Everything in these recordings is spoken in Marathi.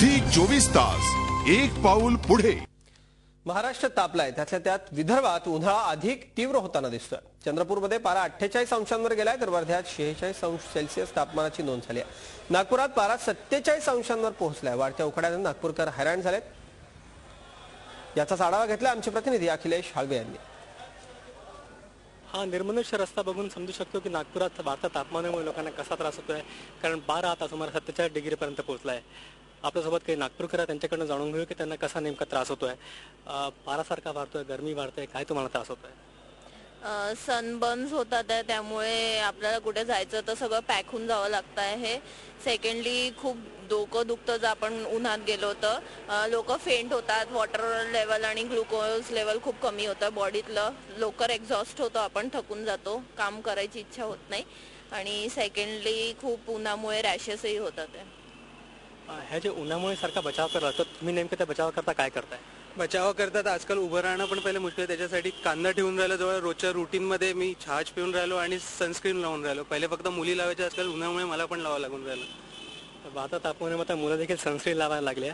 झी 24 तास एक पाऊल पुढे। महाराष्ट्र तापलाय, त्यातल्या त्यात विदर्भात उन्हाळा अधिक तीव्र होताना दिसतोय। चंद्रपूरमध्ये पारा 48 अंशांवर गेलाय, तर वर्ध्यात 46 अंश सेल्सिअस तापमानाची नोंद झाली आहे। नागपुरात पारा 47 अंशांवर पोहोचलाय। वाढत्या उकाड्याने नागपूरकर हैराण झालेत। याचा आढावा घेतला आमचे प्रतिनिधी अखिलेश हाळवे यांनी। हा निर्मनुष्य रस्ता बघून समजू शकतो की नागपुरात वाढत्या तापमानामुळे लोकांना कसा त्रास होतोय, कारण पारा आता सुमारे 47 डिग्रीपर्यंत पोहोचलाय। आपल्यासोबत काही नागपूरकर आहेत, त्यांच्याकडून जाणून घेऊ की त्यांना कसा नेमका त्रास होतोय। पारासारखा वाढतोय, गरमी वाढते, काय तुम्हाला त्रास होतोय? सनबर्न्स होतात आहे, त्यामुळे आपल्याला कुठे जायचं तर सगळं पॅक होऊन जावं लागतं आहे। सेकंडली खूप डोकं दुखतं, जर आपण उन्हात गेलो तर लोक फेंट होतात, वॉटर लेवल आणि ग्लुकोज लेवल खूप कमी होतं बॉडीतलं, लवकर एक्झॉस्ट होतो, आपण थकून जातो, काम करायची इच्छा होत नाही। आणि सेकंडली खूप उन्हामुळे रॅशेसही होतात आहे। ह्या जे उन्हामुळे सारखा बचाव करला, तर तुम्ही नेमकं त्या बचाव करता काय करताय? बचाव करतात आजकाल उभं राहणं पण पहिले मुश्किल आहे, त्याच्यासाठी कांदा ठेवून राहिलो जवळ, रोजच्या रुटीनमध्ये मी छाछ पिऊन राहिलो आणि सनस्क्रीन लावून राहिलो। पहिले फक्त मुली लावायचे, आजकाल उन्हामुळे मला पण लावावं लागून राहिलं। आता तापमानामुळे आता मुलं देखील सनस्क्रीन लावायला लागले।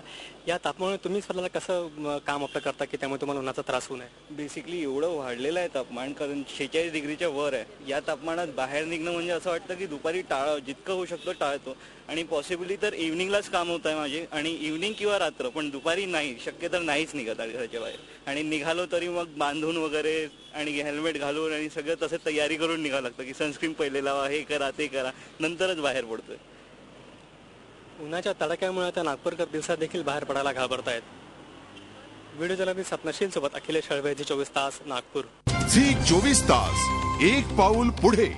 या तापमानामुळे तुम्ही स्वतःला कसं काम आपलं करता की त्यामुळे तुम्हाला उन्हाचा त्रास होऊ नये? बेसिकली एवढं वाढलेलं आहे तापमान, कारण 46 डिग्रीच्या वर आहे। या तापमानात बाहेर निघणं म्हणजे असं वाटतं की दुपारी जितकं होऊ शकतो टाळतो, आणि पॉसिबली तर इव्हनिंगलाच काम होत आहे माझे, आणि इव्हनिंग किंवा रात्र, पण दुपारी नाही, शक्य तर नाहीच निघत घराच्या बाहेर। आणि निघालो तरी मग बांधून वगैरे आणि हेल्मेट घालून आणि सगळं तसे तयारी करून निघावं लागतं की सनस्क्रीन पहिले लावा, हे करा ते करा, नंतरच बाहेर पडतोय। उन्हाच्या तडाख्यामुळे आता नागपूरकर दिवसात देखील बाहेर पडायला घाबरतायत। व्हिडिओ जर्नलिस्ट सपनाशील सोबत अखिलेश हाळवे, झी 24 तास, नागपूर। झी 24 तास एक पाऊल पुढे।